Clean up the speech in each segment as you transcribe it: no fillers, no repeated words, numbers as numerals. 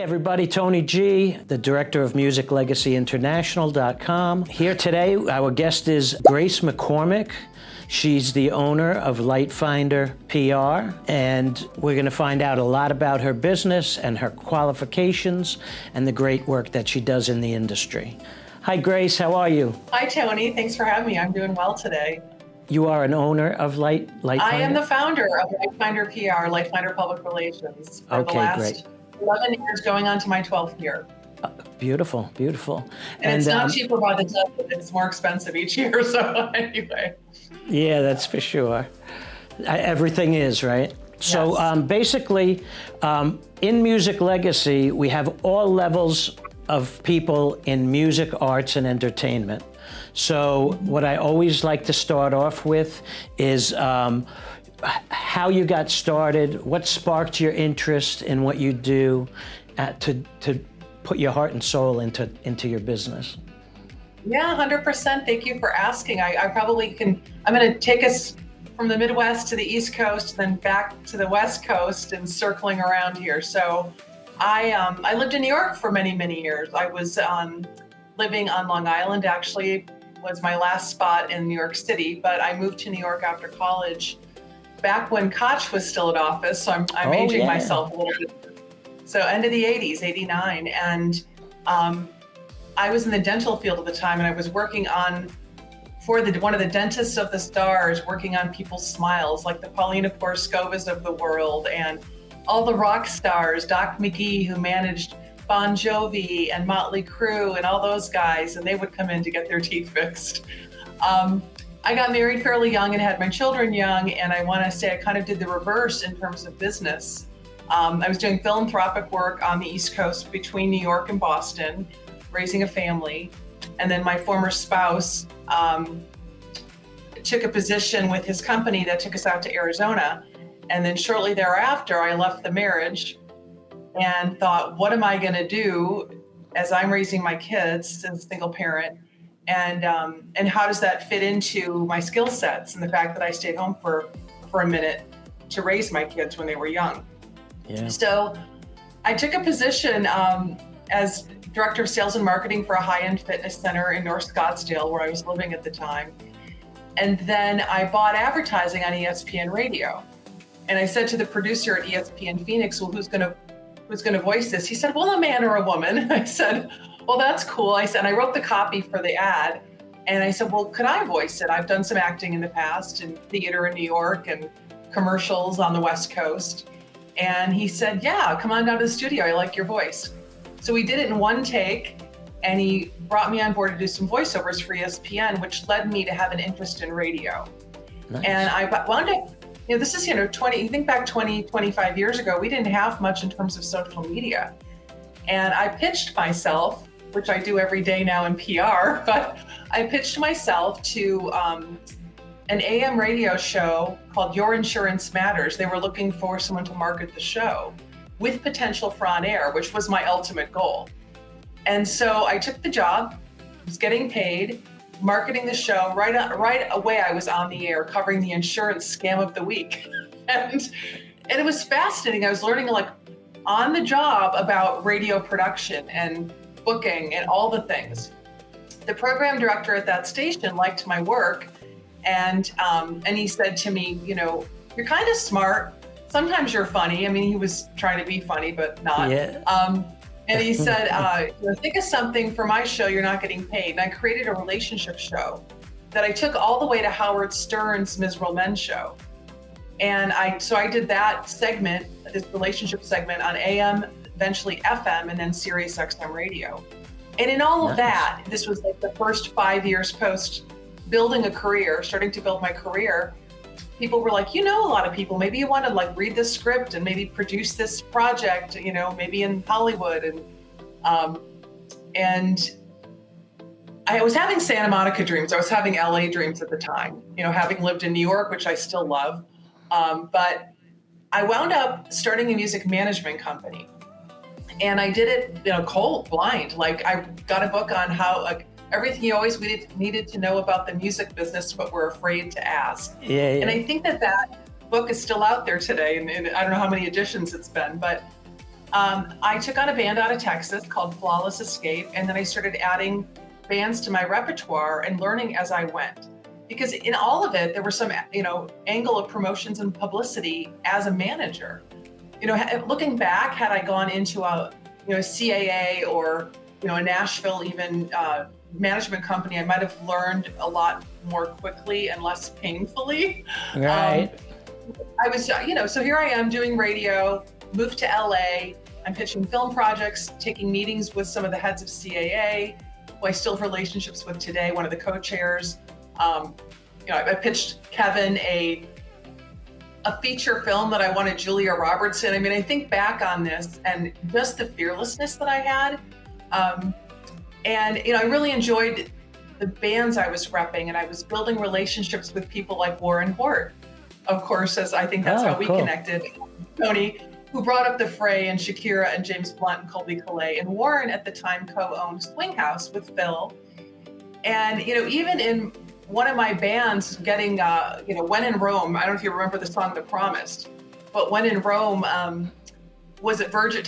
everybody, Tony G, the director of MusicLegacyInternational.com. Here today, our guest is Grayce McCormick. She's the owner of Lightfinder PR, and we're going to find out a lot about her business and her qualifications and the great work that she does in the industry. Hi, Grayce. How are you? Hi, Tony. Thanks for having me. I'm doing well today. You are an owner of Lightfinder? I am the founder of Lightfinder PR, Lightfinder Public Relations, for the last 11 years, going on to my 12th year. Beautiful, beautiful. And it's not cheaper by the dozen. It's more expensive each year, so anyway. Yeah, that's for sure. Everything is, right? So Yes. basically, in Music Legacy, we have all levels of people in music, arts, and entertainment. So what I always like to start off with is how you got started, what sparked your interest in what you do to put your heart and soul into your business. Yeah, 100%. Thank you for asking. I probably can, I'm going to take us from the Midwest to the East Coast, then back to the West Coast and circling around here. So I lived in New York for many, many years. I was living on Long Island, actually was my last spot in New York City, but I moved to New York after college back when Koch was still in office. So I'm aging myself a little bit. So end of the 80s, 89. And I was in the dental field at the time, and I was working on, for one of the dentists of the stars, working on people's smiles, like the Paulina Porskovas of the world, and all the rock stars, Doc McGee, who managed Bon Jovi and Motley Crue and all those guys, and they would come in to get their teeth fixed. I got married fairly young and had my children young, and I want to say I kind of did the reverse in terms of business. I was doing philanthropic work on the East Coast between New York and Boston, raising a family. And then my former spouse took a position with his company that took us out to Arizona. And then shortly thereafter, I left the marriage and thought, what am I going to do as I'm raising my kids as a single parent? And how does that fit into my skill sets and the fact that I stayed home for a minute to raise my kids when they were young? Yeah. So I took a position as director of sales and marketing for a high-end fitness center in North Scottsdale, where I was living at the time. And then I bought advertising on ESPN radio. And I said to the producer at ESPN Phoenix, well, who's going to voice this? He said, well, a man or a woman. I said, well, that's cool. I said, I wrote the copy for the ad. And I said, well, could I voice it? I've done some acting in the past in theater in New York and commercials on the West Coast. And he said, yeah, come on down to the studio. I like your voice. So we did it in one take, and he brought me on board to do some voiceovers for ESPN, which led me to have an interest in radio. Nice. And I wound up, this is, you think back 20, 25 years ago, we didn't have much in terms of social media. And I pitched myself, which I do every day now in PR, but I pitched myself to an AM radio show called Your Insurance Matters. They were looking for someone to market the show with potential for on air, which was my ultimate goal. And so I took the job, was getting paid, marketing the show. Right away, I was on the air covering the insurance scam of the week. And it was fascinating. I was learning on the job about radio production and booking and all the things. The program director at that station liked my work, and he said to me, you're kind of smart. Sometimes you're funny. I mean, he was trying to be funny, but not. Yeah. And he said, think of something for my show, you're not getting paid. And I created a relationship show that I took all the way to Howard Stern's Miserable Men show. And so I did that segment, this relationship segment on AM, eventually FM, and then Sirius XM radio. And in all of that, this was like the first 5 years post building a career, starting to build my career. People were like, a lot of people, maybe you want to read this script and maybe produce this project, maybe in Hollywood. And I was having Santa Monica dreams. I was having LA dreams at the time, having lived in New York, which I still love. But I wound up starting a music management company, and I did it, cold, blind. I got a book on how, everything you always needed to know about the music business, but were afraid to ask. Yeah. And I think that book is still out there today, and I don't know how many editions it's been, but I took on a band out of Texas called Flawless Escape, and then I started adding bands to my repertoire and learning as I went. Because in all of it, there was some, angle of promotions and publicity as a manager. Looking back, had I gone into a CAA or, a Nashville even management company, I might have learned a lot more quickly and less painfully. Right. I was, so here I am doing radio, moved to LA. I'm pitching film projects, taking meetings with some of the heads of CAA, who I still have relationships with today, one of the co-chairs. I pitched Kevin a feature film that I wanted Julia Roberts in. I mean, I think back on this and just the fearlessness that I had. I really enjoyed the bands I was repping, and I was building relationships with people like Warren Hort, of course, as I think that's how we connected. Tony, who brought up the Fray, and Shakira and James Blunt and Colby Calais. And Warren at the time co-owned Swing House with Phil. And, even in one of my bands getting, When in Rome, I don't know if you remember the song The Promised, but When in Rome was at Virgin,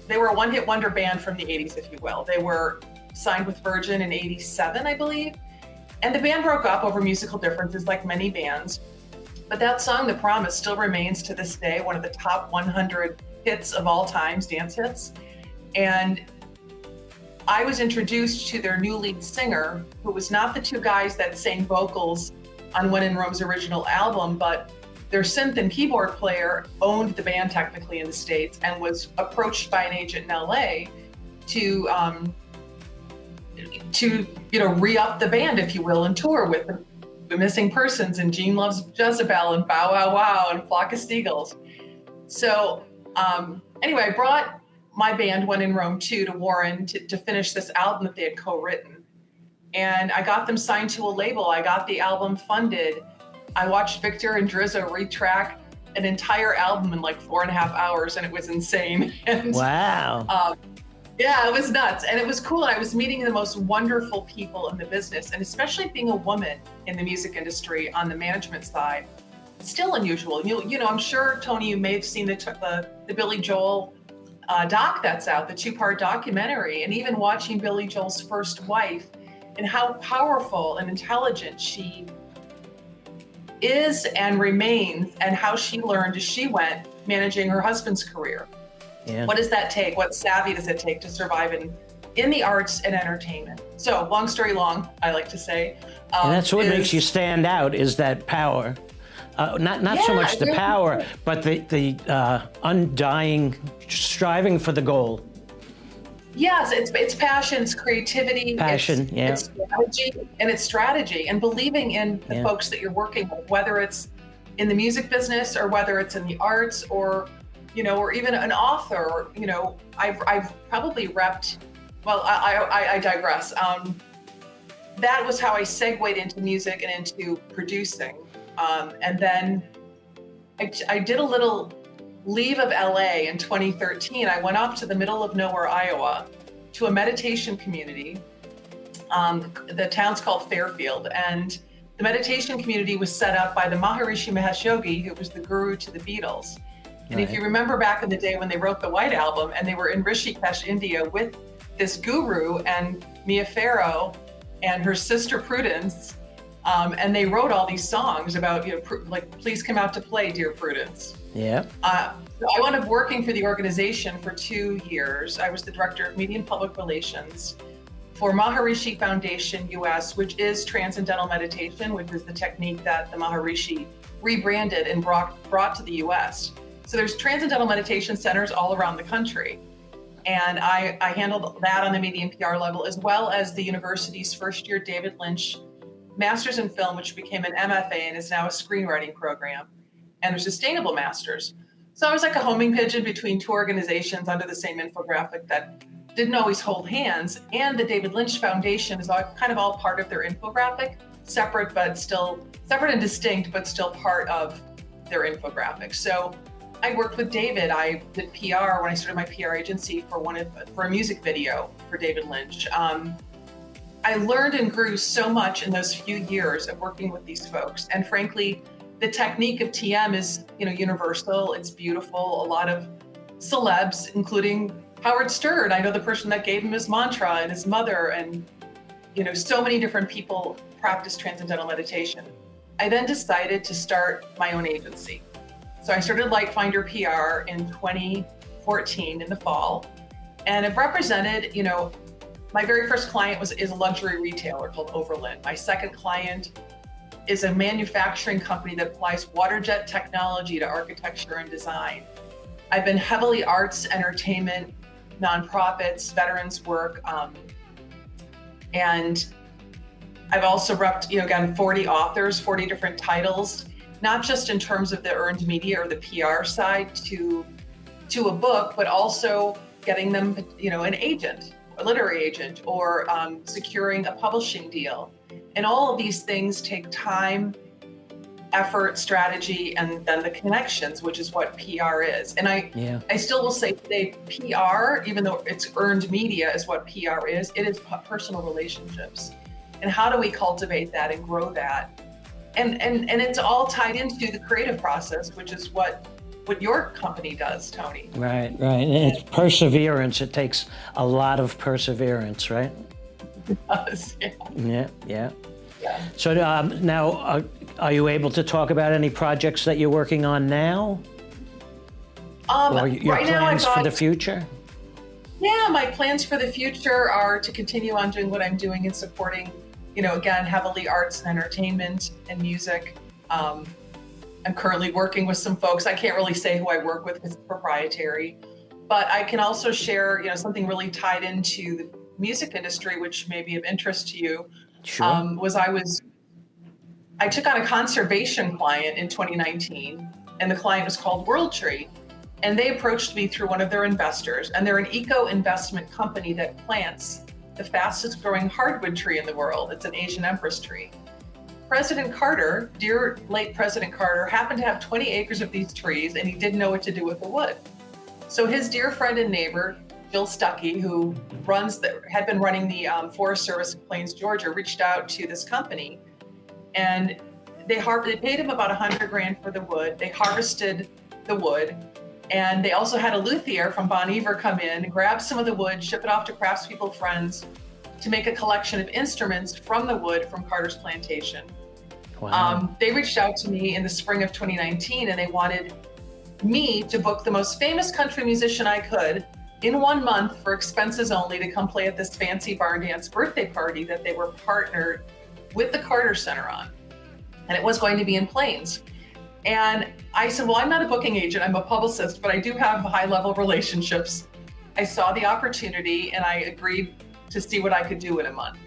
they were a one-hit wonder band from the 80s, if you will. They were signed with Virgin in 87, I believe. And the band broke up over musical differences like many bands. But that song, The Promise, still remains to this day one of the top 100 hits of all times, dance hits. And I was introduced to their new lead singer, who was not the two guys that sang vocals on When in Rome's original album, but their synth and keyboard player owned the band technically in the States and was approached by an agent in LA to re-up the band, if you will, and tour with them. The Missing Persons and Gene Loves Jezebel and Bow Wow Wow and Flock of Seagulls. So anyway, I brought my band When in Rome 2 to Warren to finish this album that they had co-written. And I got them signed to a label. I got the album funded. I watched Victor and Drizzo retrack an entire album in like 4.5 hours, and it was insane. And, wow. Yeah, it was nuts. And it was cool. And I was meeting the most wonderful people in the business, and especially being a woman in the music industry on the management side, still unusual. I'm sure, Tony, you may have seen the Billy Joel doc that's out, the 2-part documentary, and even watching Billy Joel's first wife and how powerful and intelligent she is and remains, and how she learned as she went managing her husband's career. Yeah. What does that take? What savvy does it take to survive in the arts and entertainment? So long story long, I like to say. And that's what makes you stand out, is that power. Not so much the power, but the undying striving for the goal. Yes, it's passion, it's creativity, it's strategy, and it's strategy, and believing in the folks that you're working with, whether it's in the music business or whether it's in the arts or or even an author. I've probably repped. Well, I digress. That was how I segued into music and into producing. And then I did a little leave of LA in 2013. I went off to the middle of nowhere, Iowa, to a meditation community. The town's called Fairfield, and the meditation community was set up by the Maharishi Mahesh Yogi, who was the guru to the Beatles. And if you remember back in the day when they wrote the White Album, and they were in Rishikesh, India, with this guru and Mia Farrow and her sister Prudence, and they wrote all these songs about, like, please come out to play, dear Prudence. Yeah. So I wound up working for the organization for 2 years. I was the director of media and public relations for Maharishi Foundation US, which is Transcendental Meditation, which is the technique that the Maharishi rebranded and brought to the US. So there's Transcendental Meditation centers all around the country. And I handled that on the media and PR level, as well as the university's first year David Lynch Masters in Film, which became an MFA and is now a screenwriting program, and their Sustainable Masters. So I was like a homing pigeon between two organizations under the same infographic that didn't always hold hands. And the David Lynch Foundation is kind of all part of their infographic, separate and distinct, but still part of their infographic. So I worked with David. I did PR when I started my PR agency for a music video for David Lynch. I learned and grew so much in those few years of working with these folks. And frankly, the technique of TM is, universal. It's beautiful. A lot of celebs, including Howard Stern. I know the person that gave him his mantra, and his mother, and so many different people practice transcendental meditation. I then decided to start my own agency. So I started Lightfinder PR in 2014 in the fall, and I've represented, my very first client is a luxury retailer called Overland. My second client is a manufacturing company that applies water jet technology to architecture and design. I've been heavily arts, entertainment, nonprofits, veterans work, and I've also repped, again, 40 authors, 40 different titles, not just in terms of the earned media or the PR side to a book, but also getting them, an agent, a literary agent, or securing a publishing deal. And all of these things take time, effort, strategy, and then the connections, which is what PR is. And I still will say today, PR, even though it's earned media is what PR is, it is personal relationships. And how do we cultivate that and grow that? And it's all tied into the creative process, which is what your company does, Tony. Right. And it's perseverance. It takes a lot of perseverance, right? It does, yeah. Yeah. So now, are you able to talk about any projects that you're working on now? Or your plans for the future? Yeah, my plans for the future are to continue on doing what I'm doing and supporting, again, heavily arts and entertainment and music. I'm currently working with some folks. I can't really say who I work with because it's proprietary, but I can also share, something really tied into the music industry, which may be of interest to you. Sure. I took on a conservation client in 2019, and the client was called World Tree. And they approached me through one of their investors, and they're an eco-investment company that plants the fastest growing hardwood tree in the world. It's an Asian empress tree. President Carter, dear late President Carter, happened to have 20 acres of these trees, and he didn't know what to do with the wood. So his dear friend and neighbor, Jill Stuckey, who had been running the Forest Service in Plains, Georgia, reached out to this company, and they paid him about $100,000 for the wood. They harvested the wood, and they also had a luthier from Bon Iver come in, grab some of the wood, ship it off to craftspeople friends to make a collection of instruments from the wood from Carter's plantation. Wow. They reached out to me in the spring of 2019, and they wanted me to book the most famous country musician I could in 1 month for expenses only to come play at this fancy barn dance birthday party that they were partnered with the Carter Center on. And it was going to be in Plains. And I said, well, I'm not a booking agent, I'm a publicist, but I do have high-level relationships. I saw the opportunity and I agreed to see what I could do in a month.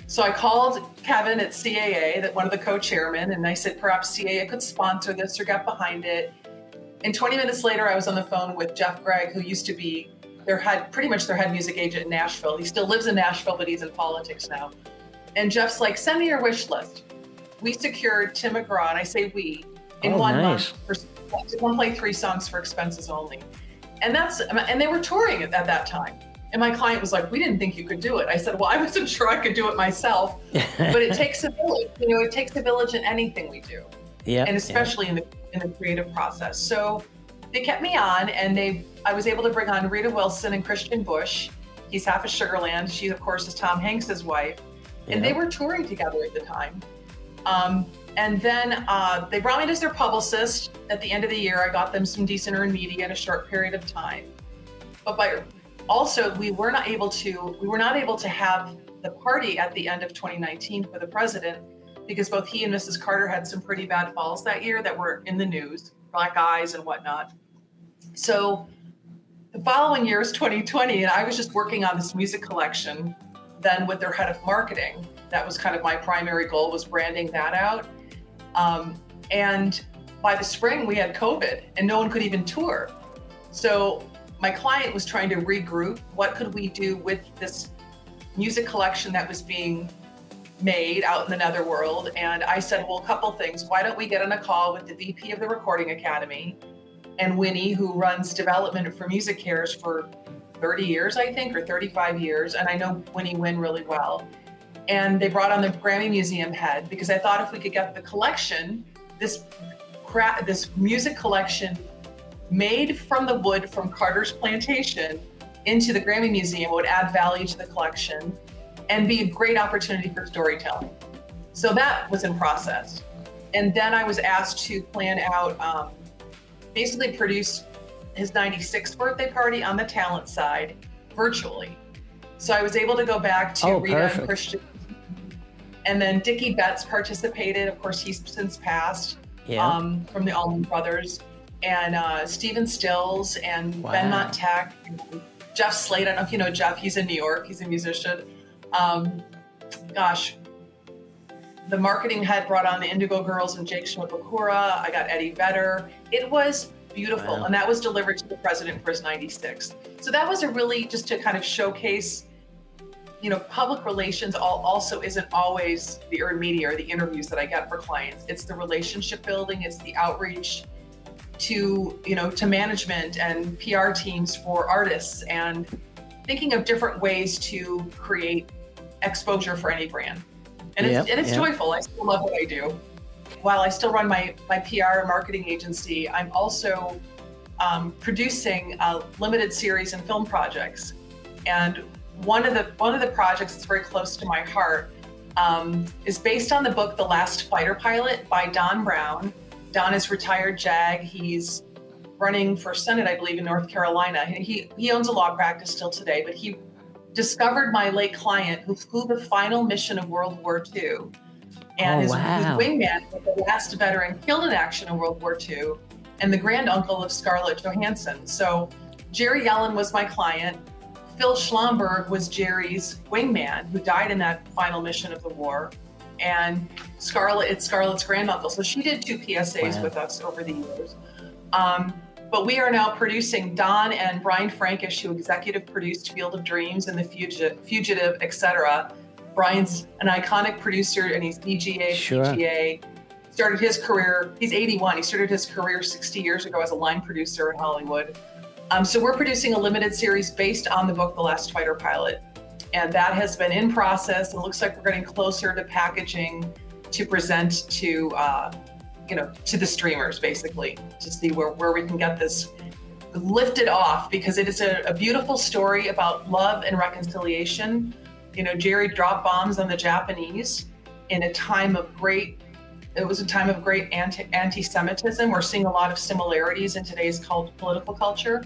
So I called Kevin at CAA, one of the co-chairmen, and I said, perhaps CAA could sponsor this or get behind it. And 20 minutes later, I was on the phone with Jeff Gregg, who used to be pretty much their head music agent in Nashville. He still lives in Nashville, but he's in politics now. And Jeff's like, send me your wish list. We secured Tim McGraw, and I say we, in 1 month to come play 3 songs for expenses only. And they were touring at that time. And my client was like, we didn't think you could do it. I said, well, I wasn't sure I could do it myself, but it takes a village. It takes a village in anything we do. And especially in the creative process. So they kept me on, and I was able to bring on Rita Wilson and Christian Bush. He's half of Sugarland. She, of course, is Tom Hanks's wife. And they were touring together at the time. And then they brought me as their publicist. At the end of the year, I got them some decent earned media in a short period of time. But also, we were not able to have the party at the end of 2019 for the president, because both he and Mrs. Carter had some pretty bad falls that year that were in the news, black eyes and whatnot. So the following year is 2020, and I was just working on this music collection then with their head of marketing. That was kind of my primary goal, was branding that out. And by the spring, we had COVID and no one could even tour. So my client was trying to regroup. What could we do with this music collection that was being made out in the netherworld? And I said, well, a couple things. Why don't we get on a call with the VP of the Recording Academy and Winnie, who runs development for Music Cares for 30 years, I think, or 35 years. And I know Winnie Wynn really well. And they brought on the Grammy Museum head, because I thought if we could get the collection, this music collection made from the wood from Carter's plantation into the Grammy Museum would add value to the collection and be a great opportunity for storytelling. So that was in process. And then I was asked to plan out, basically produce his 96th birthday party on the talent side virtually. So I was able to go back to Rita perfect. and Christian. And then Dickie Betts participated. Of course, he's since passed, from the Allman Brothers. And Stephen Stills and Ben Montek, and Jeff Slade. I don't know if you know Jeff. He's in New York. He's a musician. The marketing head brought on the Indigo Girls and Jake Shimabukuro. I got Eddie Vedder. It was beautiful. And that was delivered to the president for his 96th. So that was a really just to kind of showcase, public relations also isn't always the earned media or the interviews that I get for clients. It's the relationship building. It's the outreach to management and PR teams for artists, and thinking of different ways to create exposure for any brand. And it's joyful. I still love what I do. While I still run my PR and marketing agency, I'm also producing limited series and film projects. And one of the projects that's very close to my heart is based on the book The Last Fighter Pilot by Don Brown. Don is retired JAG. He's running for Senate, I believe, in North Carolina. He owns a law practice still today, but he discovered my late client who flew the final mission of World War II. And his wingman was the last veteran killed in action in World War II, and the granduncle of Scarlett Johansson. So Jerry Yellen was my client. Phil Schlomberg was Jerry's wingman who died in that final mission of the war. And Scarlett's granduncle. So she did 2 PSAs with us over the years. But we are now producing Don and Brian Frankish, who executive produced Field of Dreams and The Fugitive, etc. Brian's an iconic producer, and he's DGA, PGA. Started his career, he's 81. He started his career 60 years ago as a line producer in Hollywood. So we're producing a limited series based on the book, The Last Fighter Pilot. And that has been in process. It looks like we're getting closer to packaging to present to the streamers, basically, to see where we can get this lifted off, because it is a beautiful story about love and reconciliation. Jerry dropped bombs on the Japanese in a time of great anti-Semitism. We're seeing a lot of similarities in today's political culture.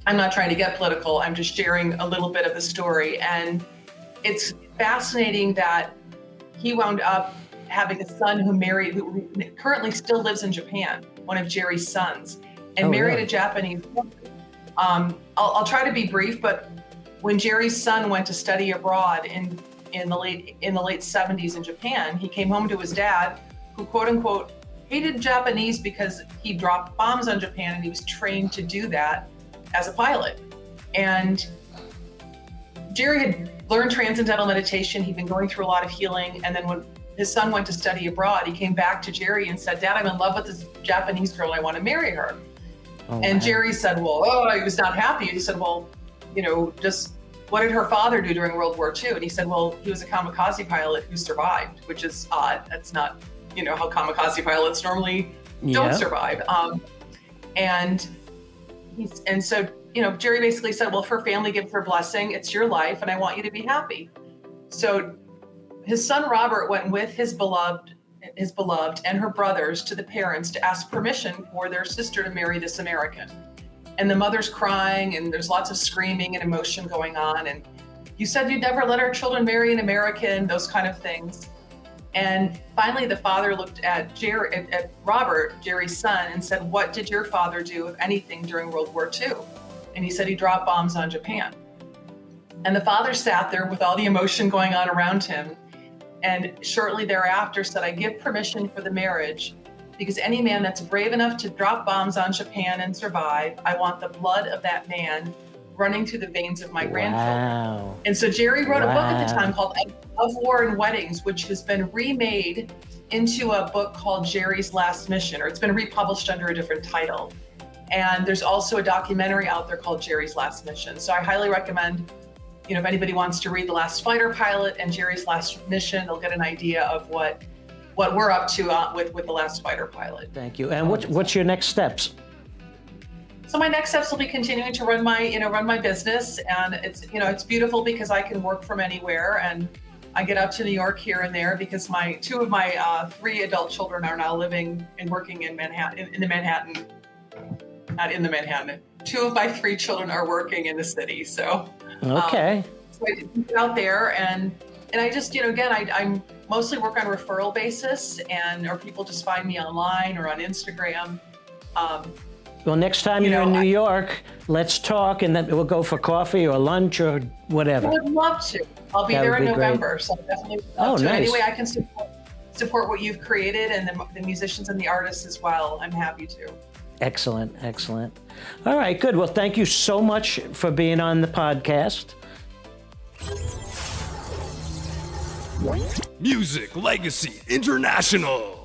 I'm not trying to get political. I'm just sharing a little bit of the story. And it's fascinating that he wound up having a son who currently still lives in Japan, one of Jerry's sons, and married a Japanese woman. I'll try to be brief, but when Jerry's son went to study abroad in the late 70s in Japan, he came home to his dad, who quote unquote hated Japanese because he dropped bombs on Japan, and he was trained to do that as a pilot. And Jerry had learned transcendental meditation. He'd been going through a lot of healing. And then when his son went to study abroad, he came back to Jerry and said, "Dad, I'm in love with this Japanese girl. I want to marry her." And Jerry said, he was not happy. He said, just what did her father do during World War II? And he said, he was a kamikaze pilot who survived, which is odd. That's not, how kamikaze pilots normally don't survive. So Jerry basically said, if her family gives her blessing, it's your life, and I want you to be happy. So his son Robert went with his beloved and her brothers to the parents to ask permission for their sister to marry this American. And the mother's crying, and there's lots of screaming and emotion going on. And you said you'd never let our children marry an American, those kind of things. And finally, the father looked at Robert, Jerry's son, and said, "What did your father do, if anything, during World War II?" And he said he dropped bombs on Japan. And the father sat there with all the emotion going on around him, and shortly thereafter said, "I give permission for the marriage, because any man that's brave enough to drop bombs on Japan and survive, I want the blood of that man running through the veins of my grandchildren." And so Jerry wrote a book at the time called Of War and Weddings, which has been remade into a book called Jerry's Last Mission, or it's been republished under a different title. And there's also a documentary out there called Jerry's Last Mission. So I highly recommend, if anybody wants to read The Last Fighter Pilot and Jerry's Last Mission, they'll get an idea of what what we're up to with the last fighter pilot. Thank you. And what's your next steps? So my next steps will be continuing to run my business, and it's beautiful because I can work from anywhere, and I get out to New York here and there because two of my 3 adult children are now living and working in Manhattan, not in the Manhattan. 2 of my 3 children are working in the city, so okay. So I get out there, and I just again I'm mostly work on a referral basis, or people just find me online or on Instagram. Well, next time you're in New York, let's talk, and then we'll go for coffee or lunch or whatever. I would love to. I'll be there in November, so definitely would love to. Nice. Any way I can support what you've created and the musicians and the artists as well, I'm happy to. Excellent, excellent. All right, good. Well, thank you so much for being on the podcast. Music Legacy International.